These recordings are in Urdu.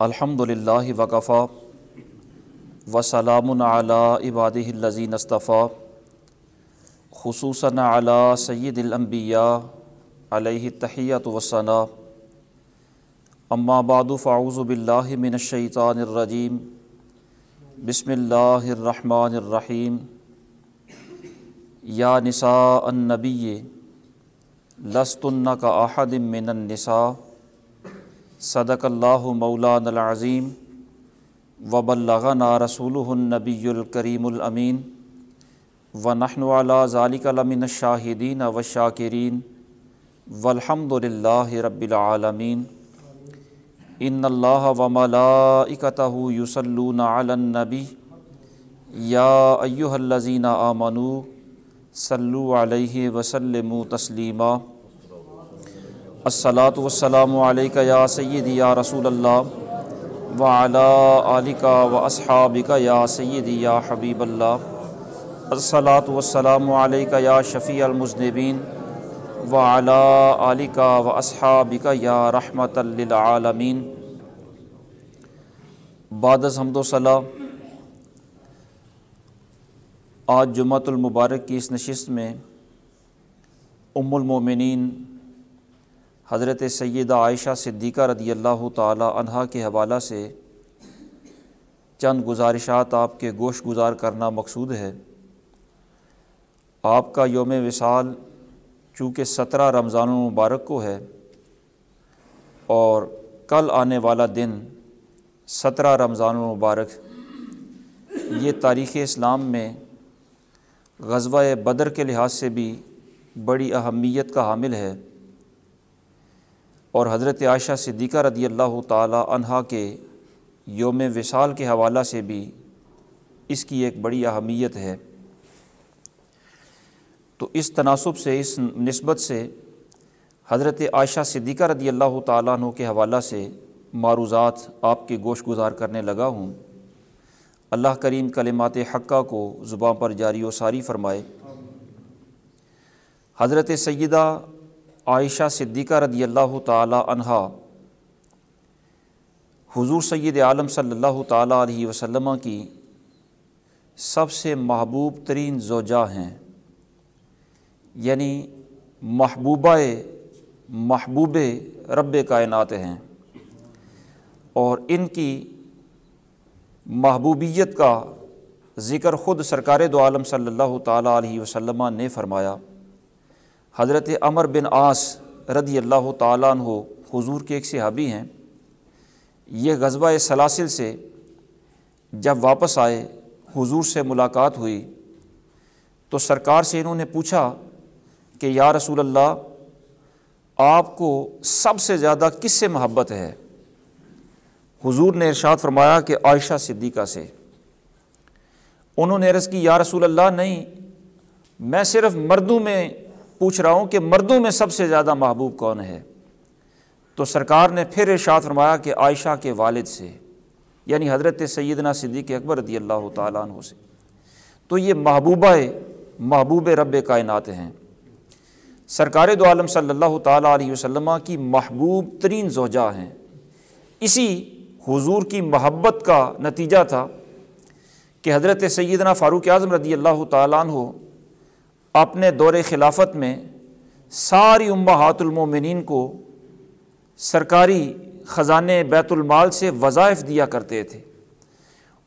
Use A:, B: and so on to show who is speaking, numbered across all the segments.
A: الحمدللہ وکفا وسلام علی عبادہ الذین اصطفیٰ خصوصاً علی سید الانبیاء علیہ التحیۃ والثناء اما بعد فاعوذ باللہ من الشیطان الرجیم بسم اللہ الرحمن الرحیم یا نساء النبی لستن کاحد من النساء صدق اللہ مولانا العظیم وبلغنا رسولہ النبی الکریم الامین ونحن علی ذلک لمن الشاہدین والشاکرین والحمد للہ رب العالمین ان اللہ وملائکتہ یصلون علی النبی یا ایہا الذین آمنوا صلوا علیہ وسلموا تسلیما الصلاۃ والسلام علیک یا سیدی یا رسول اللہ وعلی آلک واصحابک یا سیدی یا حبیب اللہ الصلاۃ والسلام علیک یا شفیع المذنبین وعلی آلک واصحابک یا رحمۃ للعالمین۔ بعد از حمد و ثنا، آج جمعۃ المبارک کی اس نشست میں ام المومنین حضرت سیدہ عائشہ صدیقہ رضی اللہ تعالی عنہا کے حوالہ سے چند گزارشات آپ کے گوش گزار کرنا مقصود ہے۔ آپ کا یوم وصال چونکہ 17 رمضان المبارک کو ہے اور کل آنے والا دن 17 رمضان المبارک، یہ تاریخ اسلام میں غزوہ بدر کے لحاظ سے بھی بڑی اہمیت کا حامل ہے، اور حضرت عائشہ صدیقہ رضی اللہ تعالی عنہا کے یوم وصال کے حوالہ سے بھی اس کی ایک بڑی اہمیت ہے۔ تو اس تناسب سے، اس نسبت سے حضرت عائشہ صدیقہ رضی اللہ تعالیٰ عنہ کے حوالہ سے معروضات آپ کے گوش گزار کرنے لگا ہوں۔ اللہ کریم کلمات حقہ کو زباں پر جاری و ساری فرمائے۔ حضرت سیدہ عائشہ صدیقہ رضی اللہ تعالی عنہا حضور سید عالم صلی اللہ تعالی علیہ وسلم کی سب سے محبوب ترین زوجہ ہیں، یعنی محبوب رب کائنات ہیں، اور ان کی محبوبیت کا ذکر خود سرکار دو عالم صلی اللہ تعالی علیہ وسلم نے فرمایا۔ حضرت عمر بن عاص رضی اللہ تعالیٰ عنہ حضور کے ایک صحابی ہیں، یہ غزوہ سلاسل سے جب واپس آئے، حضور سے ملاقات ہوئی تو سرکار سے انہوں نے پوچھا کہ یا رسول اللہ، آپ کو سب سے زیادہ کس سے محبت ہے؟ حضور نے ارشاد فرمایا کہ عائشہ صدیقہ سے۔ انہوں نے عرض کی یا رسول اللہ، نہیں، میں صرف مردوں میں پوچھ رہا ہوں کہ مردوں میں سب سے زیادہ محبوب کون ہے؟ تو سرکار نے پھر ارشاد فرمایا کہ عائشہ کے والد سے، یعنی حضرت سیدنا صدیق اکبر رضی اللہ تعالیٰ عنہ سے۔ تو یہ محبوب رب کائنات ہیں، سرکار دو عالم صلی اللہ تعالیٰ علیہ وسلم کی محبوب ترین زوجہ ہیں۔ اسی حضور کی محبت کا نتیجہ تھا کہ حضرت سیدنا فاروق اعظم رضی اللہ تعالیٰ عنہ اپنے دور خلافت میں ساری امہات المومنین کو سرکاری خزانے بیت المال سے وظائف دیا کرتے تھے،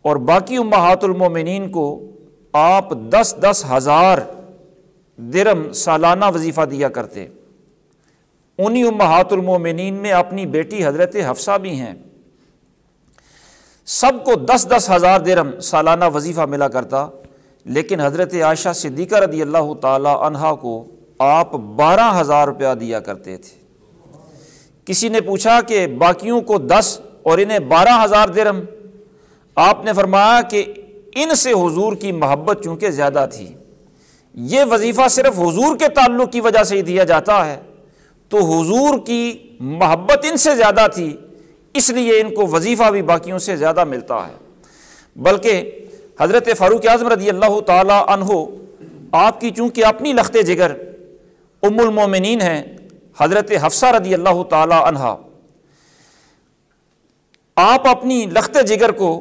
A: اور باقی امہات المومنین کو آپ 10,000 درہم سالانہ وظیفہ دیا کرتے۔ انہی امہات المومنین میں اپنی بیٹی حضرت حفصہ بھی ہیں، سب کو 10,000 درہم سالانہ وظیفہ ملا کرتا، لیکن حضرت عائشہ صدیقہ رضی اللہ تعالی عنہا کو آپ 12,000 روپیہ دیا کرتے تھے۔ کسی نے پوچھا کہ باقیوں کو 10 اور انہیں 12,000 درہم؟ آپ نے فرمایا کہ ان سے حضور کی محبت چونکہ زیادہ تھی، یہ وظیفہ صرف حضور کے تعلق کی وجہ سے ہی دیا جاتا ہے، تو حضور کی محبت ان سے زیادہ تھی، اس لیے ان کو وظیفہ بھی باقیوں سے زیادہ ملتا ہے۔ بلکہ حضرت فاروق اعظم رضی اللہ تعالی عنہ، آپ کی چونکہ اپنی لخت جگر ام المومنین ہیں، حضرت حفصہ رضی اللہ تعالی عنہا، آپ اپنی لخت جگر کو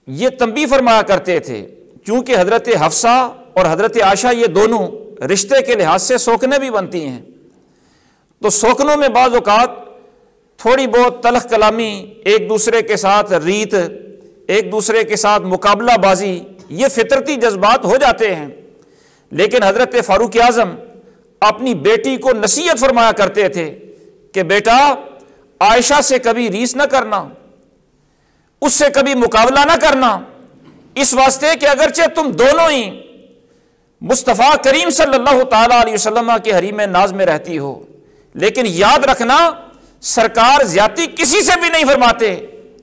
A: یہ تنبیہ فرمایا کرتے تھے، چونکہ حضرت حفصہ اور حضرت عائشہ یہ دونوں رشتے کے لحاظ سے سوکنے بھی بنتی ہیں، تو سوکنوں میں بعض اوقات تھوڑی بہت تلخ کلامی، ایک دوسرے کے ساتھ ریت، ایک دوسرے کے ساتھ مقابلہ بازی، یہ فطرتی جذبات ہو جاتے ہیں، لیکن حضرت فاروق اعظم اپنی بیٹی کو نصیحت فرمایا کرتے تھے کہ بیٹا عائشہ سے کبھی ریس نہ کرنا، اس سے کبھی مقابلہ نہ کرنا، اس واسطے کہ اگرچہ تم دونوں ہی مصطفیٰ کریم صلی اللہ تعالیٰ علیہ وسلم کے حریم ناز میں رہتی ہو، لیکن یاد رکھنا سرکار زیادتی کسی سے بھی نہیں فرماتے،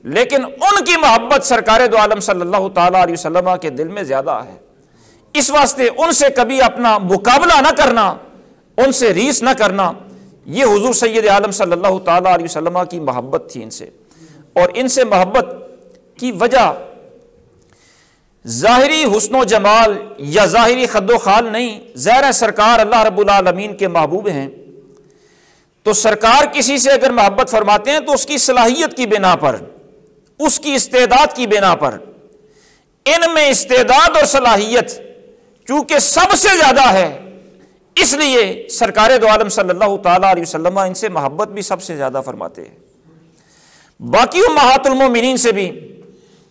A: لیکن ان کی محبت سرکار دو عالم صلی اللہ تعالیٰ علیہ وسلم کے دل میں زیادہ ہے، اس واسطے ان سے کبھی اپنا مقابلہ نہ کرنا، ان سے ریس نہ کرنا۔ یہ حضور سید عالم صلی اللہ تعالیٰ علیہ وسلم کی محبت تھی ان سے، اور ان سے محبت کی وجہ ظاہری حسن و جمال یا ظاہری خد و خال نہیں، ظاہر سرکار اللہ رب العالمین کے محبوب ہیں، تو سرکار کسی سے اگر محبت فرماتے ہیں تو اس کی صلاحیت کی بنا پر، اس کی استعداد کی بنا پر۔ ان میں استعداد اور صلاحیت چونکہ سب سے زیادہ ہے، اس لیے سرکار دو عالم صلی اللہ تعالیٰ علیہ وسلم ان سے محبت بھی سب سے زیادہ فرماتے ہیں۔ باقی امہات المومنین سے بھی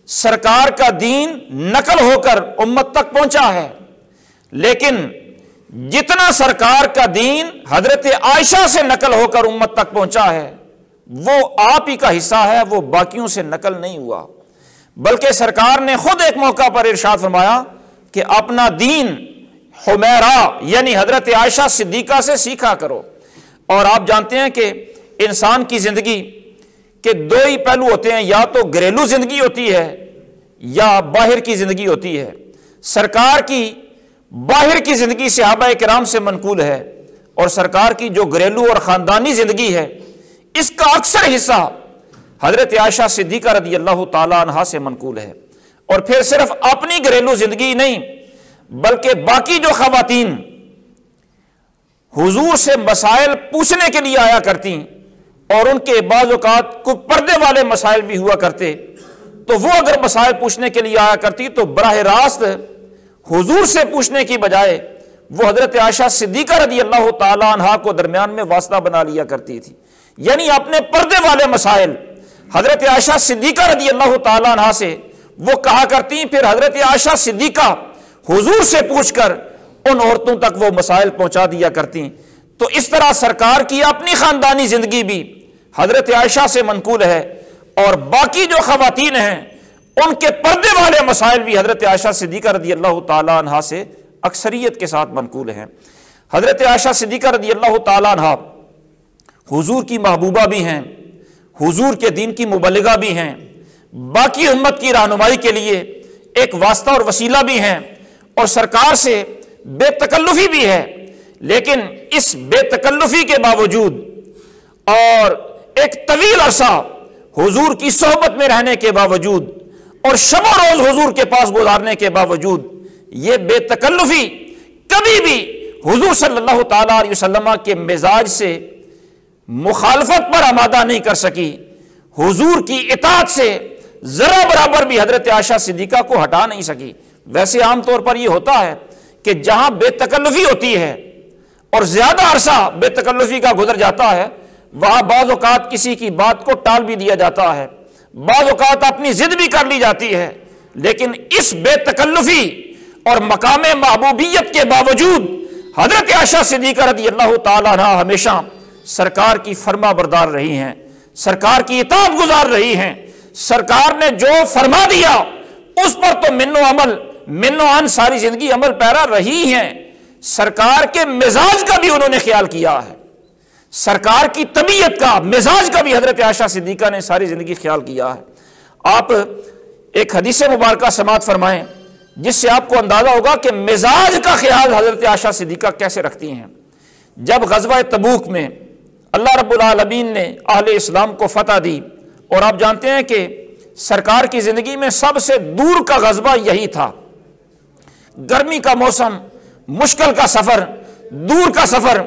A: سرکار کا دین نقل ہو کر امت تک پہنچا ہے، لیکن جتنا سرکار کا دین حضرت عائشہ سے نقل ہو کر امت تک پہنچا ہے وہ آپ ہی کا حصہ ہے، وہ باقیوں سے نقل نہیں ہوا، بلکہ سرکار نے خود ایک موقع پر ارشاد فرمایا کہ اپنا دین حمیرہ یعنی حضرت عائشہ صدیقہ سے سیکھا کرو۔ اور آپ جانتے ہیں کہ انسان کی زندگی کے دو ہی پہلو ہوتے ہیں، یا تو گھریلو زندگی ہوتی ہے یا باہر کی زندگی ہوتی ہے۔ سرکار کی باہر کی زندگی صحابہ کرام سے منقول ہے، اور سرکار کی جو گھریلو اور خاندانی زندگی ہے اس کا اکثر حصہ حضرت عائشہ صدیقہ رضی اللہ تعالیٰ عنہا سے منقول ہے۔ اور پھر صرف اپنی گھریلو زندگی نہیں بلکہ باقی جو خواتین حضور سے مسائل پوچھنے کے لیے آیا کرتی اور ان کے بعض اوقات کوئی پردے والے مسائل بھی ہوا کرتے، تو وہ اگر مسائل پوچھنے کے لیے آیا کرتی تو براہ راست حضور سے پوچھنے کی بجائے وہ حضرت عائشہ صدیقہ رضی اللہ تعالیٰ عنہا کو درمیان میں واسطہ بنا لیا کرتی تھی، یعنی اپنے پردے والے مسائل حضرت عائشہ صدیقہ رضی اللہ تعالیٰ عنہا سے وہ کہا کرتی، پھر حضرت عائشہ صدیقہ حضور سے پوچھ کر ان عورتوں تک وہ مسائل پہنچا دیا کرتی۔ تو اس طرح سرکار کی اپنی خاندانی زندگی بھی حضرت عائشہ سے منقول ہے، اور باقی جو خواتین ہیں ان کے پردے والے مسائل بھی حضرت عائشہ صدیقہ رضی اللہ تعالیٰ عنہا سے اکثریت کے ساتھ منقول ہیں۔ حضرت عائشہ صدیقہ رضی اللہ تعالیٰ عنہا حضور کی محبوبہ بھی ہیں، حضور کے دین کی مبلغہ بھی ہیں، باقی امت کی رہنمائی کے لیے ایک واسطہ اور وسیلہ بھی ہیں، اور سرکار سے بے تکلفی بھی ہے، لیکن اس بے تکلفی کے باوجود اور ایک طویل عرصہ حضور کی صحبت میں رہنے کے باوجود اور شب و روز حضور کے پاس گزارنے کے باوجود یہ بے تکلفی کبھی بھی حضور صلی اللہ تعالیٰ علیہ وسلم کے مزاج سے مخالفت پر آمادہ نہیں کر سکی، حضور کی اطاعت سے ذرا برابر بھی حضرت عائشہ صدیقہ کو ہٹا نہیں سکی۔ ویسے عام طور پر یہ ہوتا ہے کہ جہاں بے تکلفی ہوتی ہے اور زیادہ عرصہ بے تکلفی کا گزر جاتا ہے وہاں بعض اوقات کسی کی بات کو ٹال بھی دیا جاتا ہے، بعض اوقات اپنی ضد بھی کر لی جاتی ہے، لیکن اس بے تکلفی اور مقام محبوبیت کے باوجود حضرت عائشہ صدیقہ رضی اللہ تعالیٰ عنہ ہمیشہ سرکار کی فرما بردار رہی ہیں، سرکار کی اطاعت گزار رہی ہیں۔ سرکار نے جو فرما دیا اس پر تو من و عمل من و عن ساری زندگی عمل پیرا رہی ہیں۔ سرکار کے مزاج کا بھی انہوں نے خیال کیا ہے، سرکار کی طبیعت کا مزاج کا بھی حضرت عائشہ صدیقہ نے ساری زندگی خیال کیا ہے۔ آپ ایک حدیث مبارکہ سماعت فرمائیں جس سے آپ کو اندازہ ہوگا کہ مزاج کا خیال حضرت عائشہ صدیقہ کیسے رکھتی ہیں۔ جب غزوہ تبوک میں اللہ رب العالمین نے اہل اسلام کو فتح دی، اور آپ جانتے ہیں کہ سرکار کی زندگی میں سب سے دور کا غزوہ یہی تھا، گرمی کا موسم، مشکل کا سفر، دور کا سفر،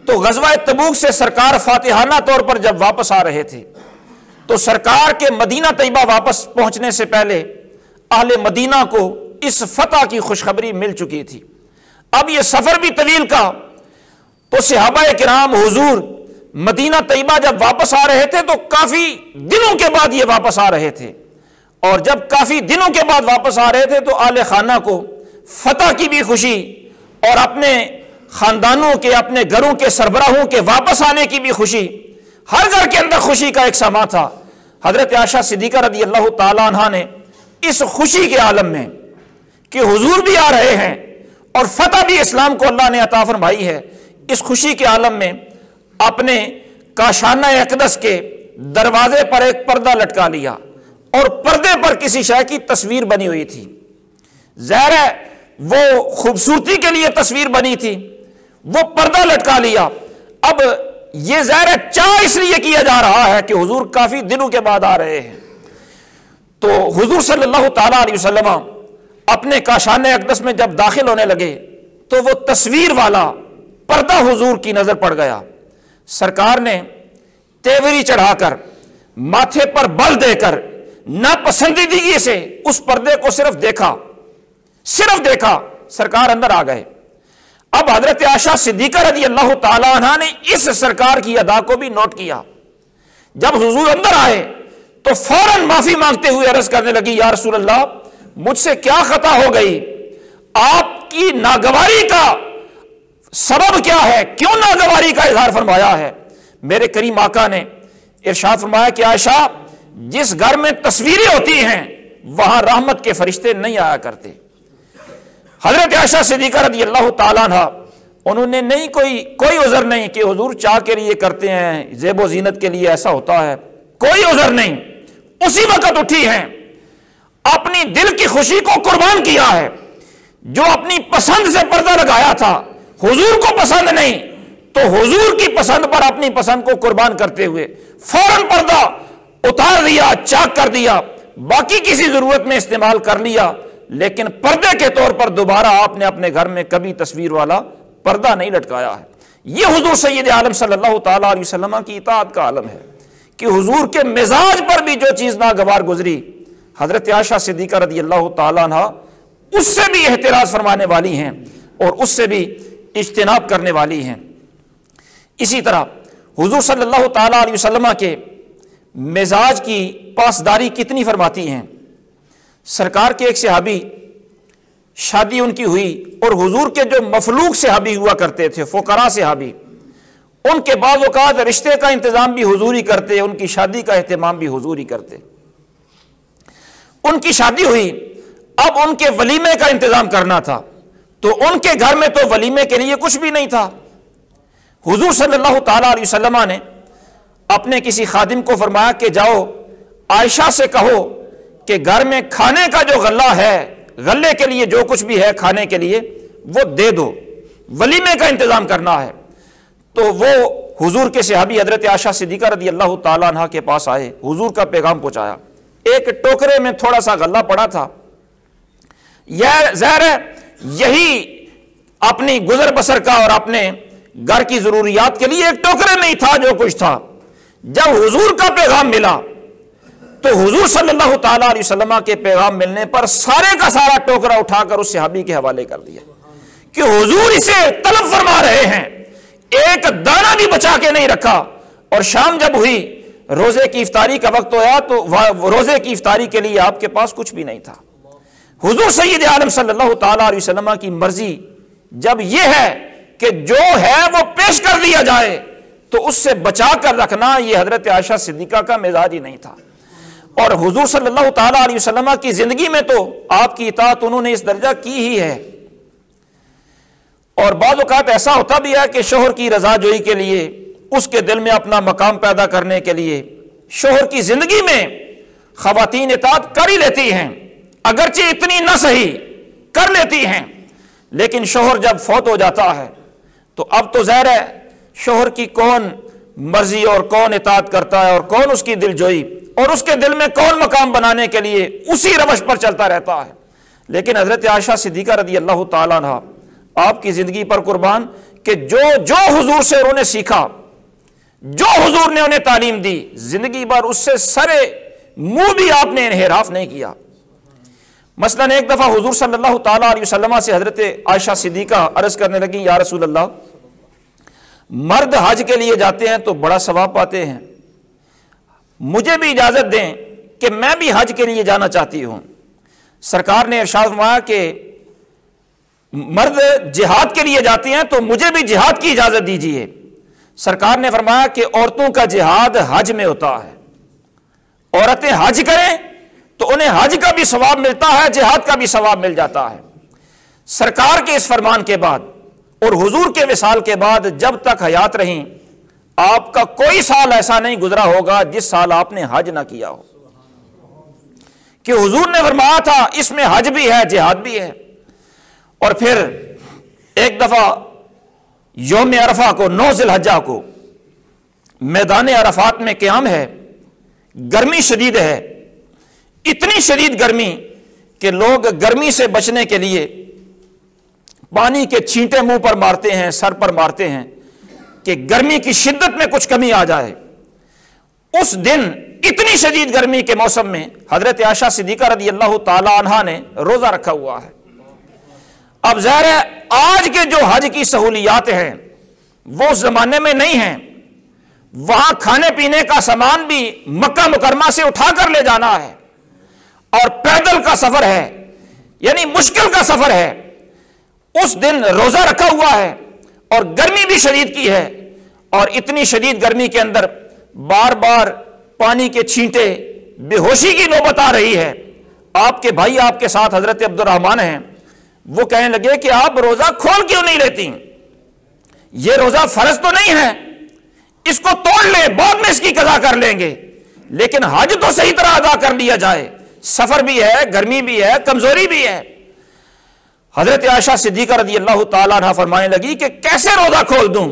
A: تو غزوہ تبوک سے سرکار فاتحانہ طور پر جب واپس آ رہے تھے تو تو سرکار کے مدینہ طیبہ واپس پہنچنے سے پہلے اہل مدینہ کو اس فتح کی خوشخبری مل چکی تھی۔ اب یہ سفر بھی طویل کا، تو صحابہ کرام حضور مدینہ طیبہ جب واپس آ رہے تھے تو کافی دنوں کے بعد یہ واپس آ رہے تھے، اور جب کافی دنوں کے بعد واپس آ رہے تھے تو اہل خانہ کو فتح کی بھی خوشی اور اپنے خاندانوں کے، اپنے گھروں کے سربراہوں کے واپس آنے کی بھی خوشی، ہر گھر کے اندر خوشی کا ایک سما تھا۔ حضرت عائشہ صدیقہ رضی اللہ تعالی عنہا نے اس خوشی کے عالم میں کہ حضور بھی آ رہے ہیں اور فتح بھی اسلام کو اللہ نے عطا فرمائی ہے، اس خوشی کے عالم میں اپنے کاشانہ اقدس کے دروازے پر ایک پردہ لٹکا لیا، اور پردے پر کسی شے کی تصویر بنی ہوئی تھی۔ ظاہر ہے وہ خوبصورتی کے لیے تصویر بنی تھی، وہ پردہ لٹکا لیا۔ اب یہ ظاہر ہے چاہ اس لیے کیا جا رہا ہے کہ حضور کافی دنوں کے بعد آ رہے ہیں، تو حضور صلی اللہ تعالی علیہ وسلم اپنے کاشانہ اقدس میں جب داخل ہونے لگے تو وہ تصویر والا پردہ حضور کی نظر پڑ گیا۔ سرکار نے تیوری چڑھا کر، ماتھے پر بل دے کر، ناپسندیدگی سے اس پردے کو صرف دیکھا، سرکار اندر آ گئے۔ اب حضرت عائشہ صدیقہ رضی اللہ تعالی عنہا نے اس سرکار کی ادا کو بھی نوٹ کیا۔ جب حضور اندر آئے تو فوراً معافی مانگتے ہوئے عرض کرنے لگی، یا رسول اللہ مجھ سے کیا خطا ہو گئی، آپ کی ناگواری کا سبب کیا ہے، کیوں ناگواری کا اظہار فرمایا ہے؟ میرے کریم آقا نے ارشاد فرمایا کہ عائشہ، جس گھر میں تصویریں ہوتی ہیں وہاں رحمت کے فرشتے نہیں آیا کرتے۔ حضرت عائشہ صدیقہ رضی اللہ تعالیٰ عنہ انہوں نے نہیں کوئی عذر نہیں کہ حضور چاہ کے لیے کرتے ہیں، زیب و زینت کے لیے ایسا ہوتا ہے، کوئی عذر نہیں۔ اسی وقت اٹھی ہیں، اپنی دل کی خوشی کو قربان کیا ہے۔ جو اپنی پسند سے پردہ لگایا تھا حضور کو پسند نہیں، تو حضور کی پسند پر اپنی پسند کو قربان کرتے ہوئے فوراً پردہ اتار دیا، چاک کر دیا، باقی کسی ضرورت میں استعمال کر لیا، لیکن پردے کے طور پر دوبارہ آپ نے اپنے گھر میں کبھی تصویر والا پردہ نہیں لٹکایا ہے۔ یہ حضور سید عالم صلی اللہ تعالیٰ علیہ وسلم کی اطاعت کا عالم ہے کہ حضور کے مزاج پر بھی جو چیز ناگوار گزری، حضرت عائشہ صدیقہ رضی اللہ تعالیٰ عنہ اس سے بھی احتراز فرمانے والی ہیں اور اس سے بھی اجتناب کرنے والی ہیں۔ اسی طرح حضور صلی اللہ تعالیٰ علیہ وسلم کے مزاج کی پاسداری کتنی فرماتی ہیں۔ سرکار کے ایک صحابی، شادی ان کی ہوئی، اور حضور کے جو مفلوق صحابی ہوا کرتے تھے، فقراء صحابی، ان کے بعض اوقات رشتے کا انتظام بھی حضور ہی کرتے، ان کی شادی کا اہتمام بھی حضور ہی کرتے۔ ان کی شادی ہوئی، اب ان کے ولیمے کا انتظام کرنا تھا، تو ان کے گھر میں تو ولیمے کے لیے کچھ بھی نہیں تھا۔ حضور صلی اللہ تعالیٰ علیہ وسلم نے اپنے کسی خادم کو فرمایا کہ جاؤ عائشہ سے کہو کہ گھر میں کھانے کا جو غلہ ہے، غلے کے لیے جو کچھ بھی ہے کھانے کے لیے وہ دے دو، ولیمے کا انتظام کرنا ہے۔ تو وہ حضور کے صحابی حضرت عائشہ صدیقہ رضی اللہ تعالیٰ عنہ کے پاس آئے، حضور کا پیغام پہنچایا۔ ایک ٹوکرے میں تھوڑا سا غلہ پڑا تھا، یہ ظاہر ہے یہی اپنی گزر بسر کا اور اپنے گھر کی ضروریات کے لیے ایک ٹوکرے میں ہی تھا جو کچھ تھا۔ جب حضور کا پیغام ملا تو حضور صلی اللہ تعالیٰ علیہ وسلم کے پیغام ملنے پر سارے کا سارا ٹوکرا اٹھا کر اس صحابی کے حوالے کر دیا کہ حضور اسے طلب فرما رہے ہیں، ایک دانہ بھی بچا کے نہیں رکھا۔ اور شام جب ہوئی، روزے کی افطاری کا وقت ہوا، تو روزے کی افطاری کے لیے آپ کے پاس کچھ بھی نہیں تھا۔ حضور سید عالم صلی اللہ تعالیٰ علیہ وسلم کی مرضی جب یہ ہے کہ جو ہے وہ پیش کر دیا جائے، تو اس سے بچا کر رکھنا یہ حضرت عائشہ صدیقہ کا مزاج ہی نہیں تھا۔ اور حضور صلی اللہ تعالیٰ علیہ وسلم کی زندگی میں تو آپ کی اطاعت انہوں نے اس درجہ کی ہی ہے۔ اور بعض اوقات ایسا ہوتا بھی ہے کہ شوہر کی رضا جوئی کے لیے، اس کے دل میں اپنا مقام پیدا کرنے کے لیے، شوہر کی زندگی میں خواتین اطاعت کر ہی لیتی ہیں، اگرچہ اتنی نہ صحیح کر لیتی ہیں، لیکن شوہر جب فوت ہو جاتا ہے تو اب تو ظاہر ہے شوہر کی کون مرضی اور کون اطاعت کرتا ہے اور کون اس کی دل جوئی اور اس کے دل میں کون مقام بنانے کے لیے اسی روش پر چلتا رہتا ہے۔ لیکن حضرت عائشہ صدیقہ رضی اللہ تعالیٰ عنہ آپ کی زندگی پر قربان کہ جو حضور سے انہوں نے سیکھا، جو حضور نے انہیں تعلیم دی زندگی بھر اس سے سرے منہ بھی آپ نے انحراف نہیں کیا۔ مثلاً ایک دفعہ حضور صلی اللہ تعالیٰ علیہ وسلم سے حضرت عائشہ صدیقہ عرض کرنے لگی، یا رسول اللہ، مرد حج کے لیے جاتے ہیں تو بڑا ثواب پاتے ہیں، مجھے بھی اجازت دیں کہ میں بھی حج کے لیے جانا چاہتی ہوں۔ سرکار نے ارشاد فرمایا کہ مرد جہاد کے لیے جاتے ہیں تو مجھے بھی جہاد کی اجازت دیجیے۔ سرکار نے فرمایا کہ عورتوں کا جہاد حج میں ہوتا ہے، عورتیں حج کریں تو انہیں حج کا بھی ثواب ملتا ہے، جہاد کا بھی ثواب مل جاتا ہے۔ سرکار کے اس فرمان کے بعد اور حضور کے وصال کے بعد جب تک حیات رہیں، آپ کا کوئی سال ایسا نہیں گزرا ہوگا جس سال آپ نے حج نہ کیا ہو، کہ حضور نے فرمایا تھا اس میں حج بھی ہے جہاد بھی ہے۔ اور پھر ایک دفعہ یوم عرفہ کو، 9 ذی الحجہ کو، میدان عرفات میں قیام ہے، گرمی شدید ہے، اتنی شدید گرمی کہ لوگ گرمی سے بچنے کے لیے پانی کے چھینٹے منہ پر مارتے ہیں، سر پر مارتے ہیں کہ گرمی کی شدت میں کچھ کمی آ جائے۔ اس دن اتنی شدید گرمی کے موسم میں حضرت عائشہ صدیقہ رضی اللہ تعالی عنہا نے روزہ رکھا ہوا ہے۔ اب ظاہر ہے آج کے جو حج کی سہولیات ہیں وہ اس زمانے میں نہیں ہیں، وہاں کھانے پینے کا سامان بھی مکہ مکرمہ سے اٹھا کر لے جانا ہے، اور پیدل کا سفر ہے، یعنی مشکل کا سفر ہے۔ اس دن روزہ رکھا ہوا ہے اور گرمی بھی شدید کی ہے، اور اتنی شدید گرمی کے اندر بار بار پانی کے چھینٹے، بے ہوشی کی نوبت آ رہی ہے۔ آپ کے بھائی آپ کے ساتھ حضرت عبد الرحمن ہیں، وہ کہنے لگے کہ آپ روزہ کھول کیوں نہیں لیتی؟ یہ روزہ فرض تو نہیں ہے، اس کو توڑ لیں، بعد میں اس کی قضا کر لیں گے، لیکن حج تو صحیح طرح ادا کر لیا جائے، سفر بھی ہے، گرمی بھی ہے، کمزوری بھی ہے۔ حضرت عائشہ صدیقہ رضی اللہ تعالیٰ عنہ فرمانے لگی کہ کیسے روزہ کھول دوں؟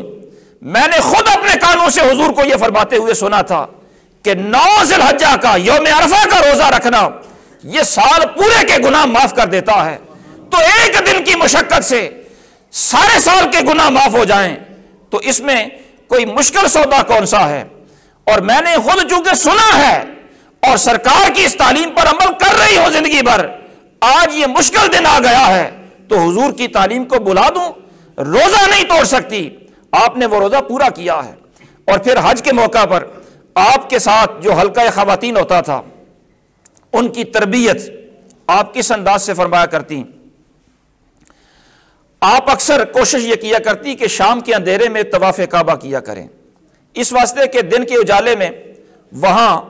A: میں نے خود اپنے کانوں سے حضور کو یہ فرماتے ہوئے سنا تھا کہ 9 ذی الحجہ کا، یوم عرفہ کا روزہ رکھنا یہ سال پورے کے گناہ معاف کر دیتا ہے، تو ایک دن کی مشقت سے سارے سال کے گناہ معاف ہو جائیں تو اس میں کوئی مشکل سودا کون سا ہے؟ اور میں نے خود چونکہ سنا ہے اور سرکار کی اس تعلیم پر عمل کر رہی ہوں زندگی بھر، آج یہ مشکل دن آ گیا ہے تو حضور کی تعلیم کو بلا دوں، روزہ نہیں توڑ سکتی۔ آپ نے وہ روزہ پورا کیا ہے۔ اور پھر حج کے موقع پر آپ کے ساتھ جو حلقہ خواتین ہوتا تھا، ان کی تربیت آپ کس انداز سے فرمایا کرتی؟ آپ اکثر کوشش یہ کیا کرتی کہ شام کے اندھیرے میں طواف کعبہ کیا کریں، اس واسطے کہ دن کے اجالے میں وہاں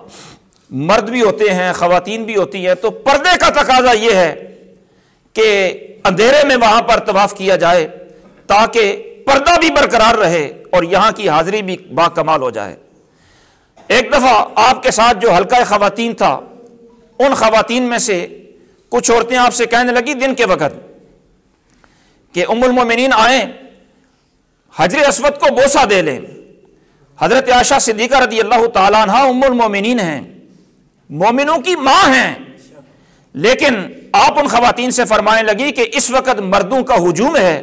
A: مرد بھی ہوتے ہیں، خواتین بھی ہوتی ہیں، تو پردے کا تقاضا یہ ہے کہ اندھیرے میں وہاں پر طواف کیا جائے تاکہ پردہ بھی برقرار رہے اور یہاں کی حاضری بھی با کمال ہو جائے۔ ایک دفعہ آپ کے ساتھ جو حلقہ خواتین تھا، ان خواتین میں سے کچھ عورتیں آپ سے کہنے لگی دن کے وقت کہ ام المومنین آئیں، حجر اسود کو بوسہ دے لیں۔ حضرت عائشہ صدیقہ رضی اللہ تعالیٰ عنہ ام المومنین ہیں، مومنوں کی ماں ہیں، لیکن آپ ان خواتین سے فرمانے لگی کہ اس وقت مردوں کا ہجوم ہے،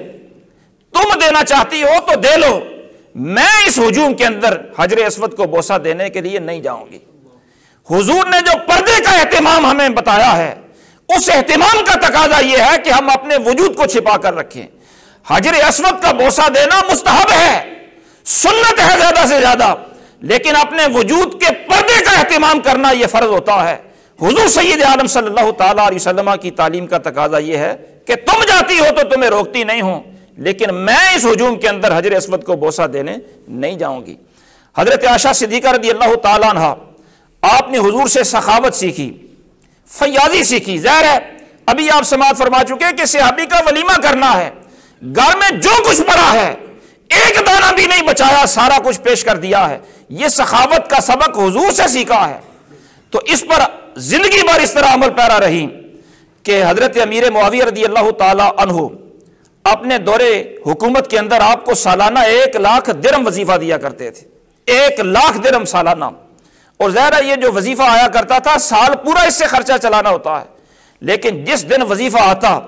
A: تم دینا چاہتی ہو تو دے لو، میں اس ہجوم کے اندر حجر اسود کو بوسہ دینے کے لیے نہیں جاؤں گی۔ حضور نے جو پردے کا اہتمام ہمیں بتایا ہے، اس اہتمام کا تقاضا یہ ہے کہ ہم اپنے وجود کو چھپا کر رکھیں۔ حجر اسود کا بوسہ دینا مستحب ہے، سنت ہے زیادہ سے زیادہ، لیکن اپنے وجود کے پردے کا اہتمام کرنا یہ فرض ہوتا ہے۔ حضور سید عالم صلی اللہ تعالیٰ علیہ وسلم کی تعلیم کا تقاضا یہ ہے کہ تم جاتی ہو تو تمہیں روکتی نہیں ہوں، لیکن میں اس ہجوم کے اندر حجر اسود کو بوسہ دینے نہیں جاؤں گی۔ حضرت عائشہ صدیقہ رضی اللہ تعالیٰ عنہ، آپ نے حضور سے سخاوت سیکھی، فیاضی سیکھی۔ ظاہر ہے ابھی آپ سماعت فرما چکے کہ صحابی کا ولیمہ کرنا ہے، گھر میں جو کچھ پڑا ہے ایک دانہ بھی نہیں بچایا، سارا کچھ پیش کر دیا ہے۔ یہ سخاوت کا سبق حضور سے سیکھا ہے، تو اس پر زندگی بھر اس طرح عمل پیرا رہی کہ حضرت امیر معاویہ رضی اللہ تعالی عنہ اپنے دور حکومت کے اندر آپ کو سالانہ 1,00,000 درہم وظیفہ دیا کرتے تھے، 1,00,000 درہم سالانہ۔ اور ظاہر ہے یہ جو وظیفہ آیا کرتا تھا سال پورا اس سے خرچہ چلانا ہوتا ہے، لیکن جس دن وظیفہ آتا،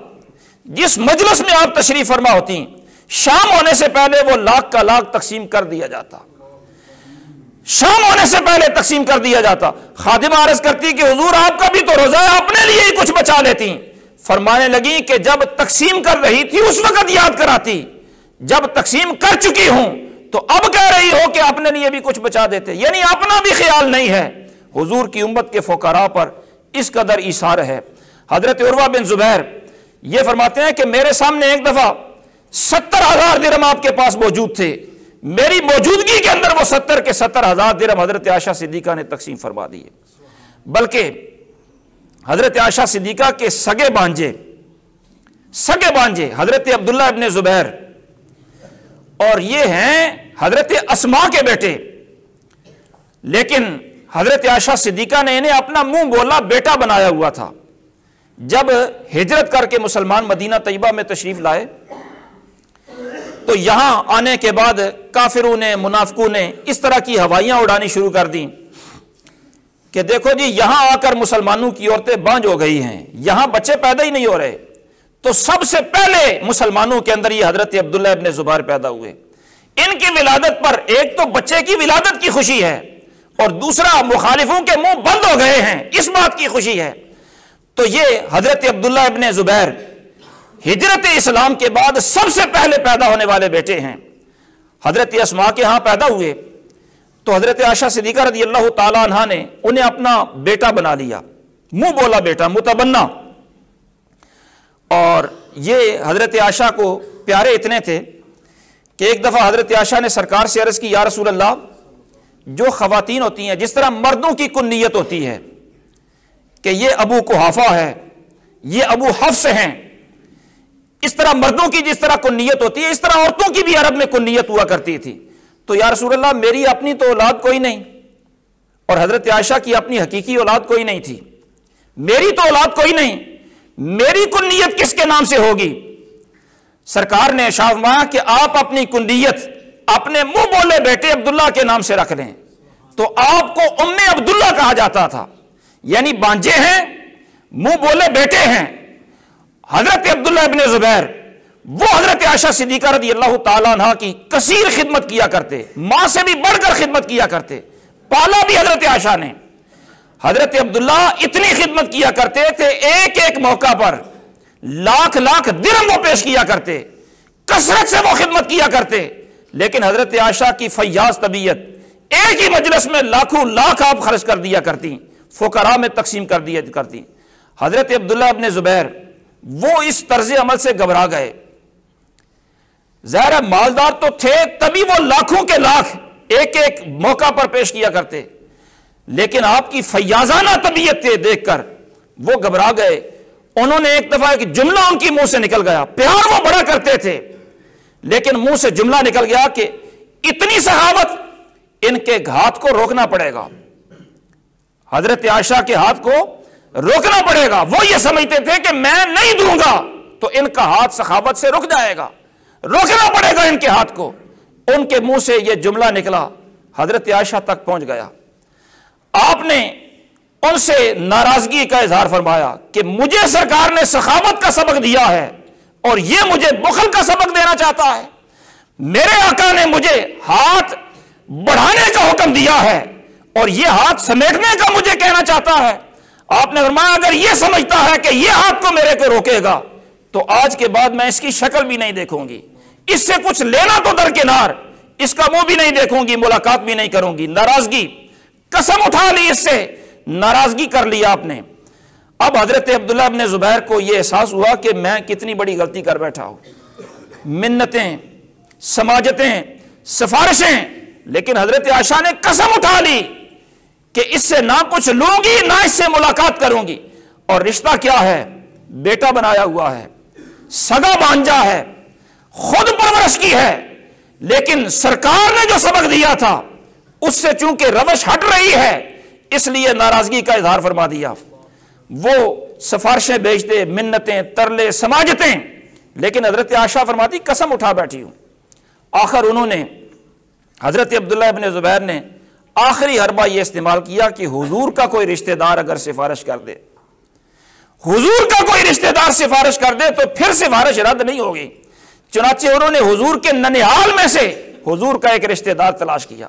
A: جس مجلس میں آپ تشریف فرما ہوتی، شام ہونے سے پہلے وہ 1,00,000 کا 1,00,000 تقسیم کر دیا جاتا۔ آنے سے پہلے تقسیم کر دیا جاتا۔ خادمہ عرض کرتی کہ حضور آپ کا بھی تو روزہ ہے، اپنے لیے ہی کچھ بچا لیتی۔ فرمانے لگی کہ جب تقسیم کر رہی تھی اس وقت یاد کراتی، جب تقسیم کر چکی ہوں تو اب کہہ رہی ہو کہ اپنے لیے بھی کچھ بچا دیتے، یعنی اپنا بھی خیال نہیں ہے۔ حضور کی امت کے فقراء پر اس قدر ایثار ہے۔ حضرت عروہ بن زبیر یہ فرماتے ہیں کہ میرے سامنے ایک دفعہ 70,000 درہم آپ کے پاس موجود تھے، میری موجودگی کے اندر وہ 70 کے 70,000 درہم حضرت عائشہ صدیقہ نے تقسیم فرما دیے۔ بلکہ حضرت عائشہ صدیقہ کے سگے بانجے حضرت عبداللہ ابن زبیر، اور یہ ہیں حضرت اسماء کے بیٹے، لیکن حضرت عائشہ صدیقہ نے انہیں اپنا منہ بولا بیٹا بنایا ہوا تھا۔ جب ہجرت کر کے مسلمان مدینہ طیبہ میں تشریف لائے تو یہاں آنے کے بعد کافروں نے، منافقوں نے اس طرح کی ہوائیاں اڑانی شروع کر دیں کہ دیکھو جی یہاں آ کر مسلمانوں کی عورتیں بانجھ ہو گئی ہیں، یہاں بچے پیدا ہی نہیں ہو رہے۔ تو سب سے پہلے مسلمانوں کے اندر یہ حضرت عبداللہ ابن زبیر پیدا ہوئے۔ ان کی ولادت پر ایک تو بچے کی ولادت کی خوشی ہے، اور دوسرا مخالفوں کے منہ بند ہو گئے ہیں اس بات کی خوشی ہے۔ تو یہ حضرت عبداللہ ابن زبیر ہجرت اسلام کے بعد سب سے پہلے پیدا ہونے والے بیٹے ہیں۔ حضرت اسماء کے ہاں پیدا ہوئے تو حضرت عائشہ صدیقہ رضی اللہ تعالیٰ عنہ نے انہیں اپنا بیٹا بنا لیا، منہ بولا بیٹا، متبنہ۔ اور یہ حضرت عائشہ کو پیارے اتنے تھے کہ ایک دفعہ حضرت عائشہ نے سرکار سے عرض کی، یا رسول اللہ، جو خواتین ہوتی ہیں جس طرح مردوں کی کنیت ہوتی ہے کہ یہ ابو قحافہ ہے، یہ ابو حفص ہیں، اس طرح مردوں کی جس طرح کنیت ہوتی ہے اس طرح عورتوں کی بھی عرب میں کنیت ہوا کرتی تھی۔ تو یا رسول اللہ میری اپنی تو اولاد کوئی نہیں، اور حضرت عائشہ کی اپنی حقیقی اولاد کوئی نہیں تھی، میری تو اولاد کوئی نہیں، میری کنیت کس کے نام سے ہوگی؟ سرکار نے ارشاد فرمایا کہ آپ اپنی کنیت اپنے منہ بولے بیٹے عبداللہ کے نام سے رکھ لیں۔ تو آپ کو ام عبداللہ کہا جاتا تھا، یعنی بانجے ہیں، منہ بولے بیٹے ہیں۔ حضرت عبداللہ ابن زبیر وہ حضرت عائشہ صدیقہ رضی اللہ تعالیٰ عنہ کی کثیر خدمت کیا کرتے، ماں سے بھی بڑھ کر خدمت کیا کرتے، پالا بھی حضرت عائشہ نے۔ حضرت عبداللہ اتنی خدمت کیا کرتے تھے، ایک ایک موقع پر لاکھ لاکھ درہم وہ پیش کیا کرتے، کثرت سے وہ خدمت کیا کرتے۔ لیکن حضرت عائشہ کی فیاض طبیعت، ایک ہی مجلس میں لاکھوں لاکھ آپ خرچ کر دیا کرتی، فقراء میں تقسیم کر دیا کرتی۔ حضرت عبداللہ ابن زبیر وہ اس طرز عمل سے گھبرا گئے، ظاہر مالدار تو تھے تبھی وہ لاکھوں کے لاکھ ایک ایک موقع پر پیش کیا کرتے، لیکن آپ کی فیاضانہ طبیعت دیکھ کر وہ گھبرا گئے۔ انہوں نے ایک دفعہ ایک جملہ ان کی منہ سے نکل گیا، پیار وہ بڑا کرتے تھے لیکن منہ سے جملہ نکل گیا کہ اتنی سخاوت، ان کے ہاتھ کو روکنا پڑے گا، حضرت عائشہ کے ہاتھ کو روکنا پڑے گا۔ وہ یہ سمجھتے تھے کہ میں نہیں دوں گا تو ان کا ہاتھ سخاوت سے رک جائے گا، روکنا پڑے گا ان کے ہاتھ کو۔ ان کے منہ سے یہ جملہ نکلا، حضرت عائشہ تک پہنچ گیا۔ آپ نے ان سے ناراضگی کا اظہار فرمایا کہ مجھے سرکار نے سخاوت کا سبق دیا ہے اور یہ مجھے بخل کا سبق دینا چاہتا ہے۔ میرے آقا نے مجھے ہاتھ بڑھانے کا حکم دیا ہے اور یہ ہاتھ سمیٹنے کا مجھے کہنا چاہتا ہے۔ آپ نے فرمایا اگر یہ سمجھتا ہے کہ یہ ہاتھ کو میرے کو روکے گا تو آج کے بعد میں اس کی شکل بھی نہیں دیکھوں گی، اس سے کچھ لینا تو درکنار، اس کا منہ بھی نہیں دیکھوں گی، ملاقات بھی نہیں کروں گی۔ ناراضگی، قسم اٹھا لی، اس سے ناراضگی کر لی آپ نے۔ اب حضرت عبداللہ ابن زبیر کو یہ احساس ہوا کہ میں کتنی بڑی غلطی کر بیٹھا ہوں، منتیں، سماجتیں، سفارشیں، لیکن حضرت عائشہ نے قسم اٹھا لی کہ اس سے نہ کچھ لوں گی نہ اس سے ملاقات کروں گی۔ اور رشتہ کیا ہے؟ بیٹا بنایا ہوا ہے، سگا بانجا ہے، خود پرورش کی ہے، لیکن سرکار نے جو سبق دیا تھا اس سے چونکہ روش ہٹ رہی ہے اس لیے ناراضگی کا اظہار فرما دیا۔ وہ سفارشیں بھیجتے، منتیں، ترلے، سماجتیں، لیکن حضرت عائشہ فرماتی قسم اٹھا بیٹھی ہوں۔ آخر انہوں نے، حضرت عبداللہ ابن زبیر نے آخری حربہ یہ استعمال کیا کہ حضور کا کوئی رشتہ دار اگر سفارش کر دے، حضور کا کوئی رشتہ دار سفارش کر دے تو پھر سفارش رد نہیں ہوگی۔ چنانچہ انہوں نے حضور کے ننیال میں سے حضور کا ایک رشتہ دار تلاش کیا،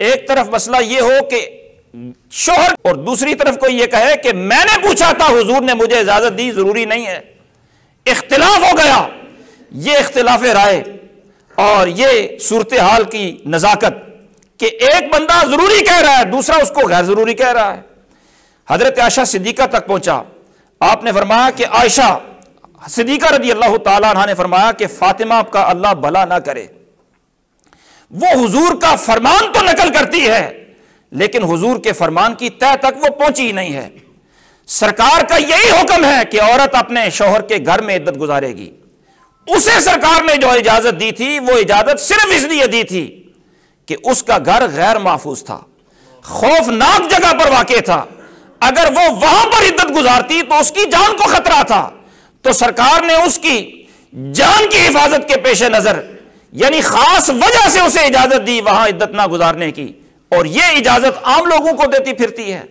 A: ایک طرف مسئلہ یہ ہو کہ شوہر، اور دوسری طرف کوئی یہ کہے کہ میں نے پوچھا تھا حضور نے مجھے اجازت دی، ضروری نہیں ہے، اختلاف ہو گیا، یہ اختلاف رائے اور یہ صورتحال کی نزاکت کہ ایک بندہ ضروری کہہ رہا ہے، دوسرا اس کو غیر ضروری کہہ رہا ہے، حضرت عائشہ صدیقہ تک پہنچا۔ آپ نے فرمایا کہ عائشہ صدیقہ رضی اللہ تعالیٰ عنہ نے فرمایا کہ فاطمہ کا اللہ بھلا نہ کرے، وہ حضور کا فرمان تو نقل کرتی ہے لیکن حضور کے فرمان کی تہ تک وہ پہنچی ہی نہیں ہے۔ سرکار کا یہی حکم ہے کہ عورت اپنے شوہر کے گھر میں عدت گزارے گی، اسے سرکار نے جو اجازت دی تھی وہ اجازت صرف اس لیے دی تھی کہ اس کا گھر غیر محفوظ تھا، خوفناک جگہ پر واقع تھا، اگر وہ وہاں پر عدت گزارتی تو اس کی جان کو خطرہ تھا، تو سرکار نے اس کی جان کی حفاظت کے پیش نظر یعنی خاص وجہ سے اسے اجازت دی وہاں عدت نہ گزارنے کی، اور یہ اجازت عام لوگوں کو دیتی پھرتی ہے۔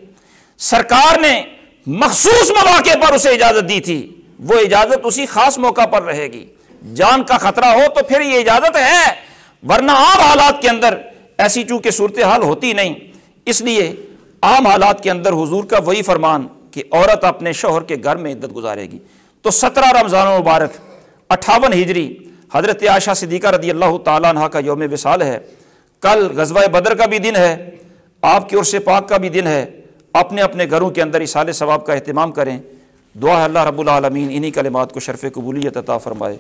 A: سرکار نے مخصوص مواقع پر اسے اجازت دی تھی، وہ اجازت اسی خاص موقع پر رہے گی، جان کا خطرہ ہو تو پھر یہ اجازت ہے، ورنہ عام حالات کے اندر ایسی چونکہ صورتحال ہوتی نہیں، اس لیے عام حالات کے اندر حضور کا وہی فرمان کہ عورت اپنے شوہر کے گھر میں عدت گزارے گی۔ تو 17 رمضان المبارک 58 ہجری حضرت عائشہ صدیقہ رضی اللہ تعالیٰ عنہ کا یوم وصال ہے، کل غزوہ بدر کا بھی دن ہے، آپ کے عرس پاک کا بھی دن ہے، اپنے اپنے گھروں کے اندر ایصال ثواب کا اہتمام کریں۔ دعا ہے اللہ رب العالمین انہی کلمات کو شرف قبولیت عطا فرمائے۔